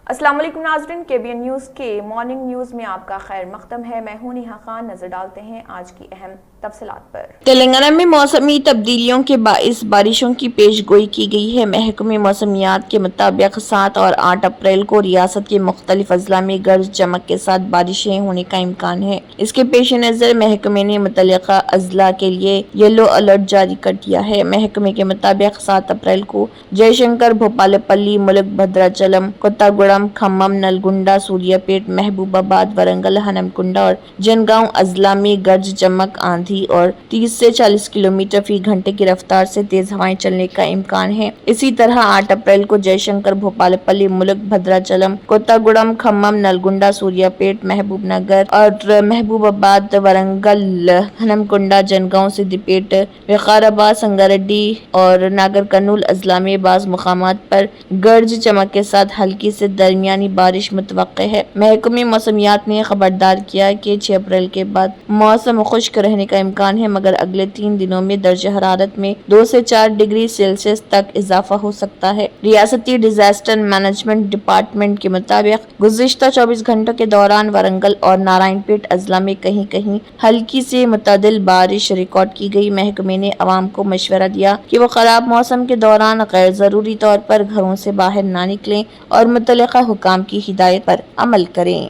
अस्सलाम वालेकुम नाज़रीन, KBN न्यूज़ के मॉर्निंग न्यूज़ में आपका खैर मक़दम है। मैं हूं नेहा खान। नजर डालते हैं आज की अहम तफसीलात पर। तेलंगाना में मौसमी तब्दीलियों के बाइस बारिशों की पेशगोई की गई है। महकमे मौसमियात के मुताबिक 7 और 8 अप्रैल को रियासत के मुख्तलिफ अजला में गरज चमक के साथ बारिशें होने का इम्कान है। इसके पेश नज़र महकमे ने मुतल्लिका अजला के लिए येलो अलर्ट जारी कर दिया है। महकमे के मुताबिक 7 अप्रैल को जयशंकर, भोपालपल्ली, मुलुक, भद्राचलम, कोत्तागुड़म, खम्मम, नलगुंडा, सूर्यापेट, महबूबाबाद, वरंगल, हनमकुंडा और जनगांव अजला में गरज चमक, आंधी और 30 से 40 किलोमीटर फी घंटे की रफ्तार से तेज हवाएं चलने का इम्कान है। इसी तरह 8 अप्रैल को जयशंकर, भोपालपल्ली, मुलुक, भद्राचलम, कोत्तागुड़म, खम्मम, नलगुंडा, सूर्यापेट, महबूबनगर और महबूबाबाद, वरंगल, हनमकुंडा, जनगांव, सिद्दीपेट, विकाराबाद, संगारेड्डी और नागर कर्नूल अजला में बाज़ मुकामात पर गरज चमक के साथ हल्की से दरमियानी बारिश मुतवक्के है। महकमे मौसमियात ने खबरदार किया कि 6 अप्रैल के बाद मौसम खुश्क रहने का इम्कान है, मगर अगले 3 दिनों में दर्ज हरारत में 2 से 4 डिग्री सेल्सियस तक इजाफा हो सकता है। रियासती डिजास्टर मैनेजमेंट डिपार्टमेंट के मुताबिक गुज़िश्ता 24 घंटों के दौरान वरंगल और नारायणपेट अजला में कहीं कहीं हल्की से मुतदिल बारिश रिकॉर्ड की गई। महकमे ने अवाम को मशवरा दिया कि वो खराब मौसम के दौरान गैर जरूरी तौर पर घरों से बाहर ना निकलें और मुतल्लिका हुकाम की हिदायत पर अमल करें।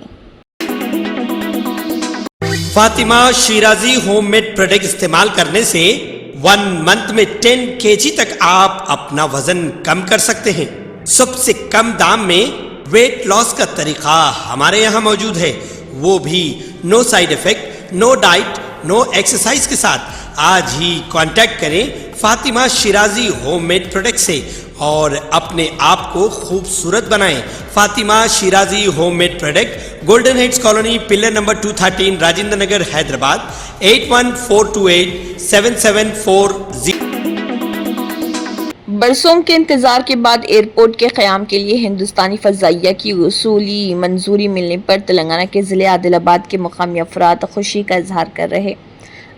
फातिमा शिराजी होममेड प्रोडक्ट इस्तेमाल करने से 1 मंथ में 10 kg तक आप अपना वजन कम कर सकते हैं। सबसे कम दाम में वेट लॉस का तरीका हमारे यहाँ मौजूद है, वो भी no side effect, no diet, no exercise के साथ। आज ही कांटेक्ट करें फातिमा शिराजी होममेड प्रोडक्ट से और अपने आप को खूबसूरत बनाएं। Fatima Shirazi homemade product, golden heads colony, pillar number 213, Rajendra Nagar, Hyderabad 81428774 774। बरसों के इंतजार के बाद एयरपोर्ट के क़याम के लिए हिंदुस्तानी फ़ज़ाइया की उसूली मंजूरी मिलने पर तेलंगाना के ज़िले आदिलाबाद के मुकामी अफराद खुशी का इजहार कर रहे।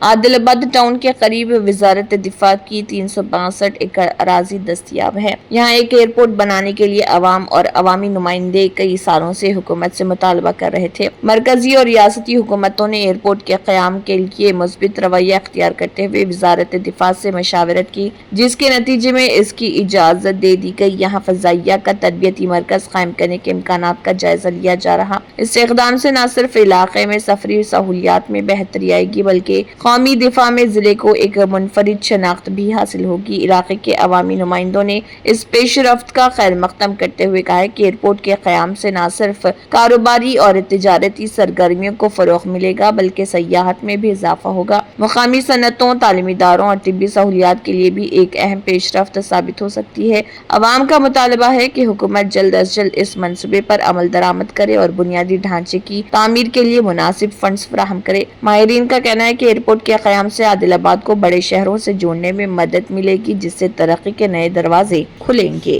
आदिलाबाद टाउन के करीब वजारत दिफा की 362 एकड़ अराजी दस्तियाब है। यहाँ एक एयरपोर्ट बनाने के लिए अवाम और अवामी नुमाइंदे कई सालों से हुकूमत से मुतालबा कर रहे थे। मरकजी और रियासती हुकूमतों ने एयरपोर्ट के क़याम के लिए मुस्बित रवैया अख्तियार करते हुए वजारत दिफा से मशावरत की, जिसके नतीजे में इसकी इजाज़त दे दी गई। यहाँ फ़ज़ाइया का तरबियती मरकज़ कायम करने के इम्कानात का जायजा लिया जा रहा। इस इक़दाम से न सिर्फ इलाके में सफरी सहूलियात में बेहतरी आएगी, बल्कि कौमी दिफा में जिले को एक मुनफरिद शनाख्त भी हासिल होगी। इलाके के अवामी नुमाइंदों ने इस पेशरफ्त का खैर मक़दम करते हुए कहा है कि एयरपोर्ट के क़याम से न सिर्फ कारोबारी और तिजारती सरगर्मियों को फ़रोग़ मिलेगा, बल्कि सयाहत में भी इजाफा होगा। मुकामी सनतों, तालीमी इदारों और तिब्बी सहूलियात के लिए भी एक अहम पेशरफ्त साबित हो सकती है। अवाम का मुतालबा है कि हुकूमत जल्द अज जल्द इस मनसूबे पर अमल दरामद करे और बुनियादी ढांचे की तामीर के लिए मुनासिब फंड्स फराहम करे। माहिरीन का कहना है कि एयरपोर्ट के क़याम से आदिलाबाद को बड़े शहरों से जोड़ने में मदद मिलेगी, जिससे तरक्की के नए दरवाजे खुलेंगे।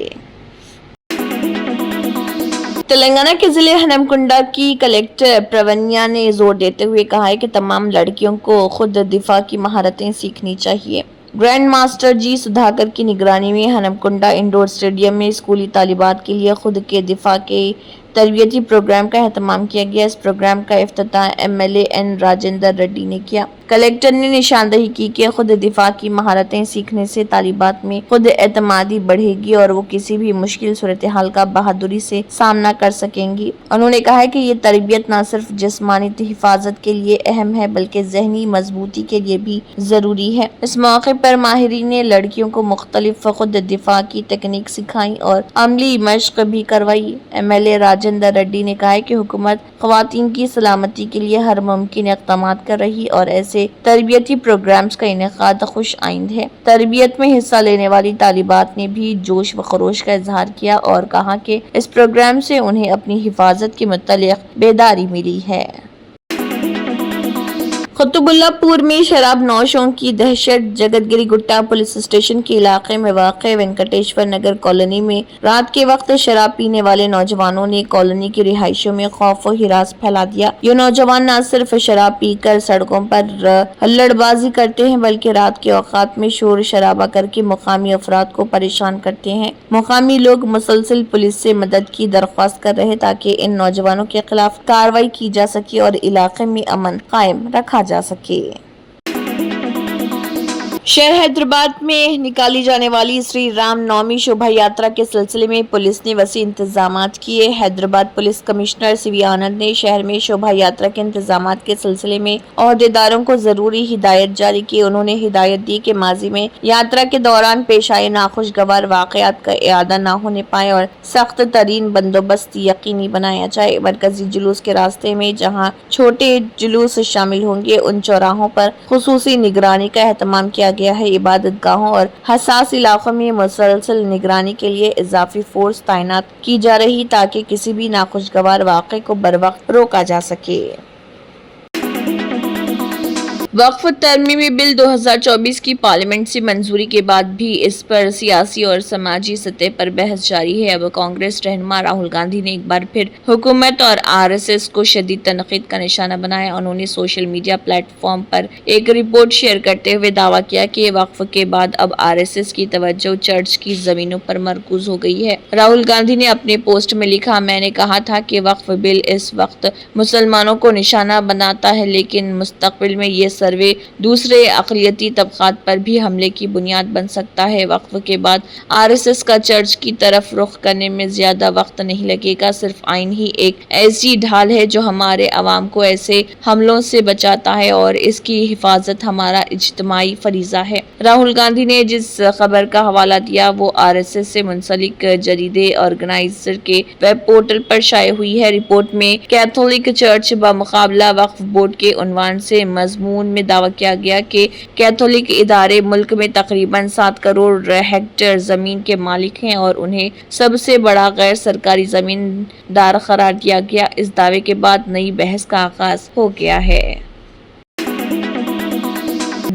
तेलंगाना के जिले हनमकुंडा की कलेक्टर प्रवन्या ने जोर देते हुए कहा है कि तमाम लड़कियों को खुद दिफा की महारतें सीखनी चाहिए। ग्रैंड मास्टर जी सुधाकर की निगरानी में हनमकुंडा इंडोर स्टेडियम में स्कूली तालिबात के लिए खुद के दिफा के तरबियती प्रोग्राम का एहतमाम किया गया। इस प्रोग्राम का इफ्तिताह MLA N राजेंद्र रेड्डी ने किया। कलेक्टर ने निशानदही की कि खुद दिफा की महारतें सीखने से तालिबात में खुद एतमादी बढ़ेगी और वो किसी भी मुश्किल सूरत हाल का बहादुरी से सामना कर सकेंगी। उन्होंने कहा है कि ये तरबियत न सिर्फ जिस्मानी हिफाजत के लिए अहम है, बल्कि जहनी मजबूती के लिए भी जरूरी है। इस मौके पर माहिरीन ने लड़कियों को मुख्तलिफ खुद दिफा की तकनीक सिखाई और अमली मशक भी करवाई। MLA राजेंद्र रेड्डी ने कहा है कि हुकूमत ख्वातीन की सलामती के लिए हर मुमकिन इक़दाम कर रही और ऐसे तरबियती प्रोग्राम्स का इनेकाद खुश आइंद है। तरबियत में हिस्सा लेने वाली तालिबात ने भी जोश व खरोश का इजहार किया और कहा कि इस प्रोग्राम से उन्हें अपनी हिफाजत के मुतल्लिक़ बेदारी मिली है। قطب اللہ پور میں شراب نوشوں کی دہشت۔ جگت گری گٹا پولیس اسٹیشن کے علاقے میں واقع وینکٹیشور نگر کالونی میں رات کے وقت شراب پینے والے نوجوانوں نے کالونی کی رہائشیوں میں خوف و ہراس پھیلا دیا۔ یہ نوجوان نہ صرف شراب پی کر سڑکوں پر ہلڑ بازی کرتے ہیں بلکہ رات کے اوقات میں شور شرابہ کر کے مقامی افراد کو پریشان کرتے ہیں۔ مقامی لوگ مسلسل پولیس سے مدد کی درخواست کر رہے تاکہ ان نوجوانوں کے خلاف کارروائی کی جا سکے اور علاقے میں امن قائم رکھا جا سکے۔ شہر حیدرآباد میں نکالی جانے والی سری رام نومی شوبھا یاترا کے سلسلے میں پولیس نے وسیع انتظامات کیے۔ حیدرآباد پولیس کمشنر سی وی آنند نے شہر میں شوبھا یاترا کے انتظامات کے سلسلے میں عہدیداروں کو ضروری ہدایت جاری کی۔ انہوں نے ہدایت دی کہ ماضی میں یاترا کے دوران پیش آئے ناخوشگوار واقعات کا اعادہ نہ ہونے پائے اور سخت ترین بندوبست یقینی بنایا جائے۔ مرکزی جلوس کے راستے میں جہاں چھوٹے جلوس شامل ہوں گے ان چوراہوں پر خصوصی نگرانی کا اہتمام کیا گیا ہے۔ عبادت گاہوں اور حساس علاقوں میں مسلسل نگرانی کے لیے اضافی فورس تعینات کی جا رہی تاکہ کسی بھی ناخوشگوار واقعے کو بروقت روکا جا سکے۔ وقف ترمیمی بل 2024 کی پارلیمنٹ سے منظوری کے بعد بھی اس پر سیاسی اور سماجی سطح پر بحث جاری ہے۔ اب کانگریس رہنما راہل گاندھی نے ایک بار پھر حکومت اور RSS کو شدید تنقید کا نشانہ بنایا۔ انہوں نے سوشل میڈیا پلیٹ فارم پر ایک رپورٹ شیئر کرتے ہوئے دعویٰ کیا کہ وقف کے بعد اب RSS کی توجہ چرچ کی زمینوں پر مرکوز ہو گئی ہے۔ راہل گاندھی نے اپنے پوسٹ میں لکھا، میں نے کہا تھا کہ وقف بل اس وقت مسلمانوں کو نشانہ بناتا ہے لیکن مستقبل میں یہ سروے دوسرے اقلیتی طبقات پر بھی حملے کی بنیاد بن سکتا ہے۔ وقف کے بعد RSS کا چرچ کی طرف رخ کرنے میں زیادہ وقت نہیں لگے گا۔ صرف آئین ہی ایک ایسی ڈھال ہے جو ہمارے عوام کو ایسے حملوں سے بچاتا ہے اور اس کی حفاظت ہمارا اجتماعی فریضہ ہے۔ راہل گاندھی نے جس خبر کا حوالہ دیا وہ RSS سے منسلک جریدے آرگنائزر کے ویب پورٹل پر شائع ہوئی ہے۔ رپورٹ میں کیتھولک چرچ بمقابلہ وقف بورڈ کے عنوان سے مضمون میں دعویٰ کیا گیا کہ کیتھولک ادارے ملک میں تقریباً 7 کروڑ ہیکٹر زمین کے مالک ہیں اور انہیں سب سے بڑا غیر سرکاری زمین دار قرار دیا گیا۔ اس دعوے کے بعد نئی بحث کا آغاز ہو گیا ہے۔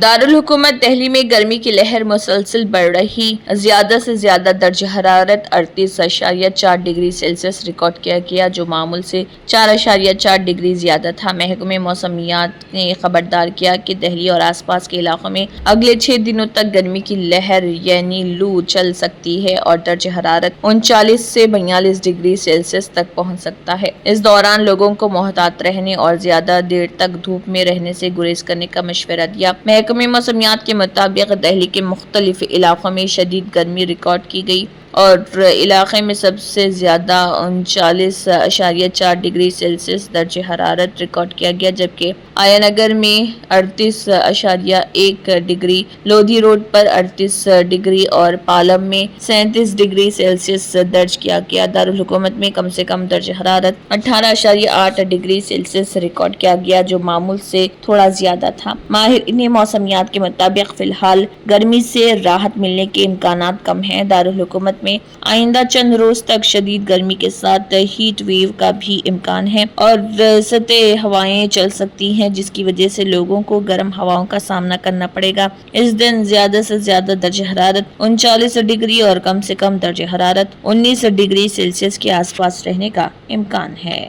دارالحکومت دہلی میں گرمی کی لہر مسلسل بڑھ رہی، زیادہ سے زیادہ درجہ حرارت 38.4 ڈگری سیلسیس ریکارڈ کیا گیا جو معمول سے 4.4 ڈگری زیادہ تھا۔ محکمہ موسمیات نے خبردار کیا کہ دہلی اور آس پاس کے علاقوں میں اگلے 6 دنوں تک گرمی کی لہر یعنی لو چل سکتی ہے اور درجہ حرارت 39 سے 42 ڈگری سیلسیس تک پہنچ سکتا ہے۔ اس دوران لوگوں کو محتاط رہنے اور زیادہ دیر تک دھوپ میں رہنے سے گریز کرنے کا مشورہ دیا۔ محکمہ موسمیات کے مطابق دہلی کے مختلف علاقوں میں شدید گرمی ریکارڈ کی گئی اور علاقے میں سب سے زیادہ 39.4 ڈگری سیلسیس درجہ حرارت ریکارڈ کیا گیا جبکہ آیا نگر میں 38.1 ڈگری، لودھی روڈ پر 38 ڈگری اور پالم میں 37 ڈگری سیلسیس درج کیا گیا۔ دارالحکومت میں کم سے کم درجہ حرارت 18.8 ڈگری سیلسیس ریکارڈ کیا گیا جو معمول سے تھوڑا زیادہ تھا۔ ماہرین موسمیات کے مطابق فی الحال گرمی سے راحت ملنے کے امکانات کم ہیں۔ دارالحکومت میں آئندہ چند روز تک شدید گرمی کے ساتھ ہیٹ ویو کا بھی امکان ہے اور سطح ہوائیں چل سکتی ہیں جس کی وجہ سے لوگوں کو گرم ہواؤں کا سامنا کرنا پڑے گا۔ اس دن زیادہ سے زیادہ درجہ حرارت 39 ڈگری اور کم سے کم درجہ حرارت 19 ڈگری سیلسیس کے آس پاس رہنے کا امکان ہے۔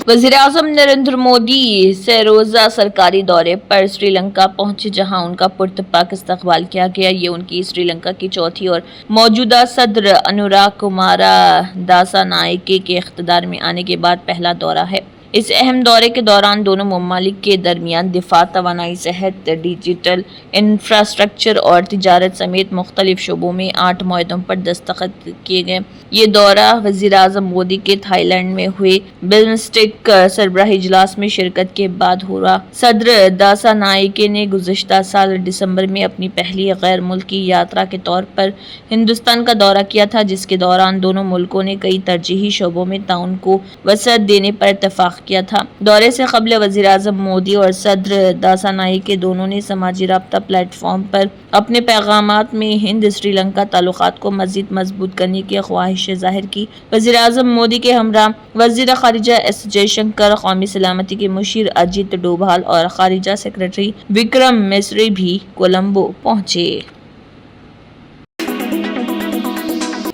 وزیراعظم نریندر مودی سے روزہ سرکاری دورے پر سری لنکا پہنچے جہاں ان کا پرتپاک استقبال کیا گیا۔ یہ ان کی سری لنکا کی چوتھی اور موجودہ صدر انوراگ کمارا داسا نائکے کے اقتدار میں آنے کے بعد پہلا دورہ ہے۔ اس اہم دورے کے دوران دونوں ممالک کے درمیان دفاع، توانائی، صحت، ڈیجیٹل انفراسٹرکچر اور تجارت سمیت مختلف شعبوں میں 8 معاہدوں پر دستخط کیے گئے۔ یہ دورہ وزیراعظم مودی کے تھائی لینڈ میں ہوئے بمسٹیک سربراہی اجلاس میں شرکت کے بعد ہوا۔ صدر داسا نائکے نے گزشتہ سال دسمبر میں اپنی پہلی غیر ملکی یاترا کے طور پر ہندوستان کا دورہ کیا تھا جس کے دوران دونوں ملکوں نے کئی ترجیحی شعبوں میں تعاون کو وسعت دینے پر اتفاق किया था। दौरे से कबल वज़ीर आज़म मोदी और सदर दासानाई के दोनों ने समाजी राब्ता प्लेटफॉर्म पर अपने पैगामात में हिंद श्रीलंका ताल्लुकात को मज़ीद मजबूत करने की ख्वाहिश जाहिर की। वज़ीर आज़म मोदी के हमरा वज़ीर ख़ारिजा एस जयशंकर, कौमी सलामती के मुशीर अजीत डोभाल और ख़ारिजा सेक्रेटरी विक्रम मिस्री भी कोलंबो पहुंचे।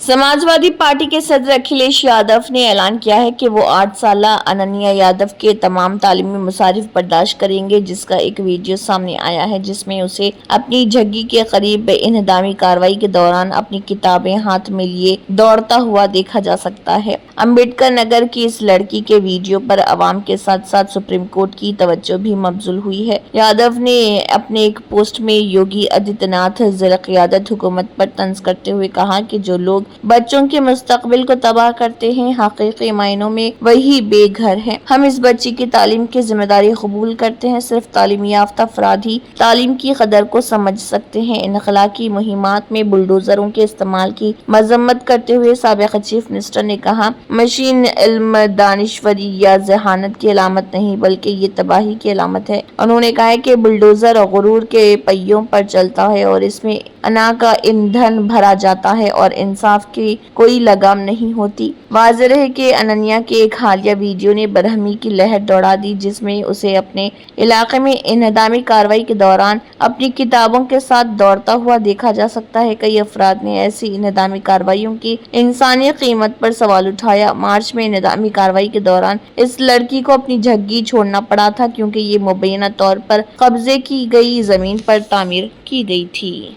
समाजवादी पार्टी के सदर अखिलेश यादव ने ऐलान किया है कि वो 8 साला अनन्या यादव के तमाम तालीमी मुसारिफ बर्दाश्त करेंगे, जिसका एक वीडियो सामने आया है जिसमें उसे अपनी झग्गी के करीब इन्हदामी कार्रवाई के दौरान अपनी किताबें हाथ में लिए दौड़ता हुआ देखा जा सकता है। अम्बेडकर नगर की इस लड़की के वीडियो पर अवाम के साथ साथ सुप्रीम कोर्ट की तवज्जो भी मबजूल हुई है। यादव ने अपने एक पोस्ट में योगी आदित्यनाथ ज़र क़यादत हुकूमत पर तंज करते हुए कहा कि जो लोग बच्चों के मुस्तकबिल को तबाह करते हैं, हकीकी मायनों में वही बेघर हैं। हम इस बच्ची की तालीम की जिम्मेदारी कबूल करते हैं। सिर्फ तालीम याफ्ता अफराद ही तालीम की कदर को समझ सकते हैं। इनखलाकी मुहिमात में बुलडोजरों के इस्तेमाल की मजम्मत करते हुए साबिक़ चीफ मिनिस्टर ने कहा, मशीन इल्म दानिश्वरी या जहानत की अलामत नहीं बल्कि ये तबाही की अलामत है। उन्होंने कहा है कि बुलडोजर गुरूर के पहियों पर चलता है और इसमें अना का ईंधन भरा जाता है और इंसाफ की कोई लगाम नहीं होती। वाज़ेह है कि अनन्या के एक हालिया वीडियो ने बरहमी की लहर दौड़ा दी, जिसमें उसे अपने इलाके में इन्हदामी कार्रवाई के दौरान अपनी किताबों के साथ दौड़ता हुआ देखा जा सकता है। कई अफराद ने ऐसी इन्हदामी कार्रवाइयों की इंसानी कीमत पर सवाल उठाया। मार्च में इन्हदामी कार्रवाई के दौरान इस लड़की को अपनी झग्गी छोड़ना पड़ा था क्योंकि ये मुबैना तौर पर कब्जे की गई जमीन पर तामीर की गई थी।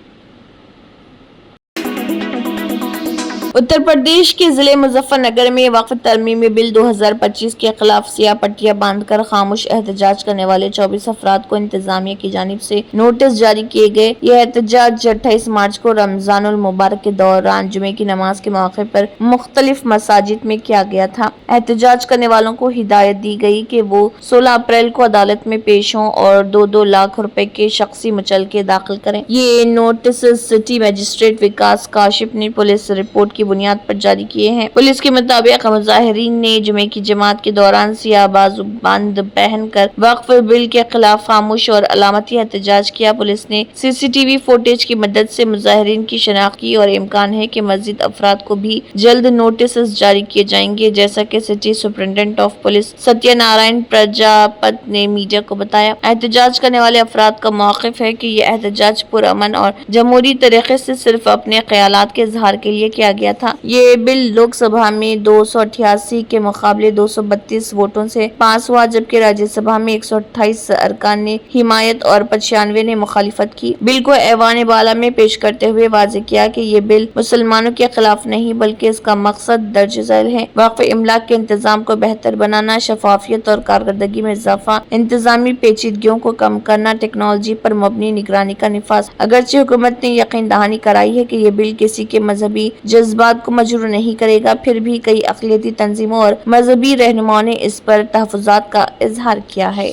उत्तर प्रदेश के जिले मुजफ्फरनगर में वक्फ तरमीमी बिल 2025 के खिलाफ सियाह पट्टियां बांधकर खामोश एहतजाज करने वाले 24 अफराद को इंतजामिया की जानिब से नोटिस जारी किए गए। यह एहतजाज 28 मार्च को रमजानुल मुबारक के दौरान जुमे की नमाज के मौके पर मुख्तलिफ मसाजिद में किया गया था। एहतजाज करने वालों को हिदायत दी गई कि वो 16 अप्रैल को अदालत में पेश हों और 2-2 लाख रुपए के शख्सी मुचलके दाखिल करें। ये नोटिस सिटी मजिस्ट्रेट विकास काशिफ ने पुलिस रिपोर्ट की बुनियाद पर जारी किए हैं। पुलिस के मुताबिक मुजाहिरीन ने जुमे की जमात के दौरान सियाह बाजूबंद पहनकर वक्फ बिल के खिलाफ खामोश और अलामती एहतजाज किया। पुलिस ने सीसीटीवी फुटेज की मदद से मुजाहिरीन की शनाख्त की और इम्कान है कि मजीद अफराद को भी जल्द नोटिस जारी किए जाएंगे, जैसा कि city superintendent of police Satyanarayan Prajapat ने मीडिया को बताया। एहतजाज करने वाले अफराद का मौक़िफ़ है कि यह एहतजाज पुरअमन और जमहूरी तरीके से सिर्फ अपने ख्यालात के इजहार के लिए किया गया था। ये बिल लोकसभा में 288 के मुकाबले 232 वोटों से पास हुआ, जबकि राज्यसभा में 128 अरकान ने हिमायत और 95 ने मुखालिफत की। बिल को ऐवान बाला में पेश करते हुए वाज़ेह किया कि ये बिल मुसलमानों के खिलाफ नहीं बल्कि इसका मकसद दर्ज झैल है। वक्फ इमलाक के इंतजाम को बेहतर बनाना, शफाफियत और कारकर्दगी में इजाफा, इंतजामी पेचीदगियों को कम करना, टेक्नोलॉजी पर मबनी निगरानी का निफाज। अगरचे हुकूमत ने यकीन दहानी कराई है कि ये बिल किसी के मजहबी जज्बात को मजरूह नहीं करेगा, फिर भी कई अक़लियती तंजीमों और मजहबी रहनुमाओं ने इस पर तहफ़्फ़ुज़ात का इजहार किया है।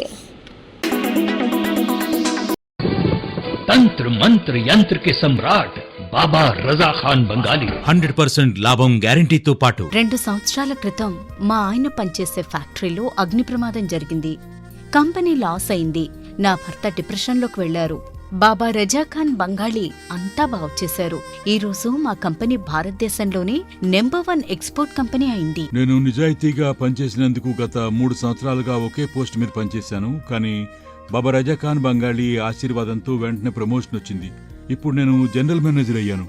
तंत्र मंत्र यंत्र के सम्राट బాబా రజా ఖాన్ బంగాలి 100% లాభం గ్యారెంటీతో పాటు 2 సంవత్సరాల క్రితం మా ఆయన పనిచేసే ఫ్యాక్టరీలో అగ్ని ప్రమాదం జరిగింది. కంపెనీ లాస్ అయింది. నా భర్త డిప్రెషన్లోకి వెళ్లారు. బాబా రజా ఖాన్ బంగాళీ అంతా బాగు చేశారు. ఈ రోజు మా కంపెనీ భారతదేశంలోనే నెంబర్ 1 ఎక్స్పోర్ట్ కంపెనీ అయింది. నేను నిజాయితీగా పనిచేసినందుకు గత 3 సంవత్సరాలుగా ఒకే పోస్ట్ మీద పనిచేశాను. కానీ బాబా రజా ఖాన్ బంగాళీ ఆశీర్వాదంతో వెంటనే ప్రమోషన్ వచ్చింది. ఇప్పుడు నేను జనరల్ మేనేజర్ అయ్యాను.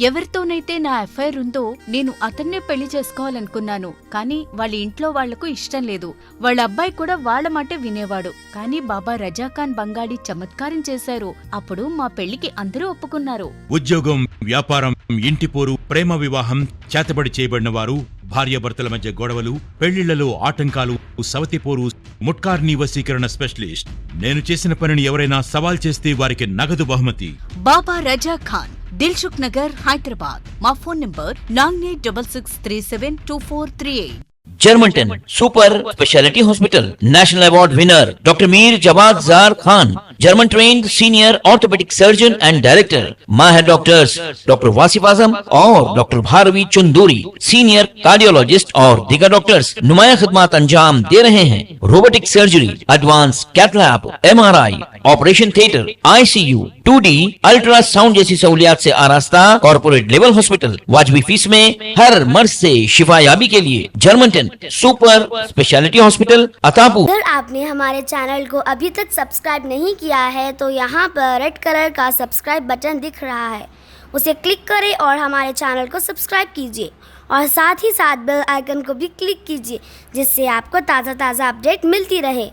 ఎవరితోనైతే నా ఎఫ్ఐఆర్ ఉందో నేను అతన్నే పెళ్లి చేసుకోవాలనుకున్నాను. కానీ వాళ్ళ ఇంట్లో వాళ్లకు ఇష్టం లేదు. వాళ్ళ అబ్బాయి కూడా వాళ్ళ మాటే వినేవాడు. కానీ బాబా రజా ఖాన్ బంగాళీ చమత్కారం చేశారు. అప్పుడు మా పెళ్లికి అందరూ ఒప్పుకున్నారు. ఉద్యోగం, వ్యాపారం, ఇంటి పోరు, ప్రేమ వివాహం, చేతబడి చేయబడిన వారు, భార్యాభర్తల మధ్య గొడవలు, పెళ్లిళ్లలో ఆటంకాలు, సవతి పోరు, ముట్కార్నీ వశీకరణ స్పెషలిస్ట్. నేను చేసిన పనిని ఎవరైనా సవాల్ చేస్తే వారికి నగదు బహుమతి. బాబా రజా ఖాన్, దిల్సుఖ్ నగర్, హైదరాబాద్. మా phone number 9866372438. German 10 super speciality hospital, national award winner doctor Mir Jawad Zar Khan, German trained senior orthopaedic surgeon and director, माहिर डॉक्टर्स डॉक्टर वासिफ आजम और doctor Bharvi Chanduri, senior cardiologist और दीगर डॉक्टर्स नुमाया खिदमत अंजाम दे रहे हैं। Robotic surgery, advance cath lab, MRI, operation theatre, ICU, 2D ultrasound जैसी सहूलियात से आरास्ता कॉर्पोरेट लेवल हॉस्पिटल, वाजबी फीस में हर मर्ज से शिफायाबी के लिए Germanton super speciality hospital Attapur. अगर आपने हमारे चैनल को अभी तक सब्सक्राइब नहीं किया है तो यहाँ पर रेड कलर का सब्सक्राइब बटन दिख रहा है, उसे क्लिक करें और हमारे चैनल को सब्सक्राइब कीजिए और साथ ही साथ बेल आइकन को भी क्लिक कीजिए, जिससे आपको ताज़ा अपडेट मिलती रहे।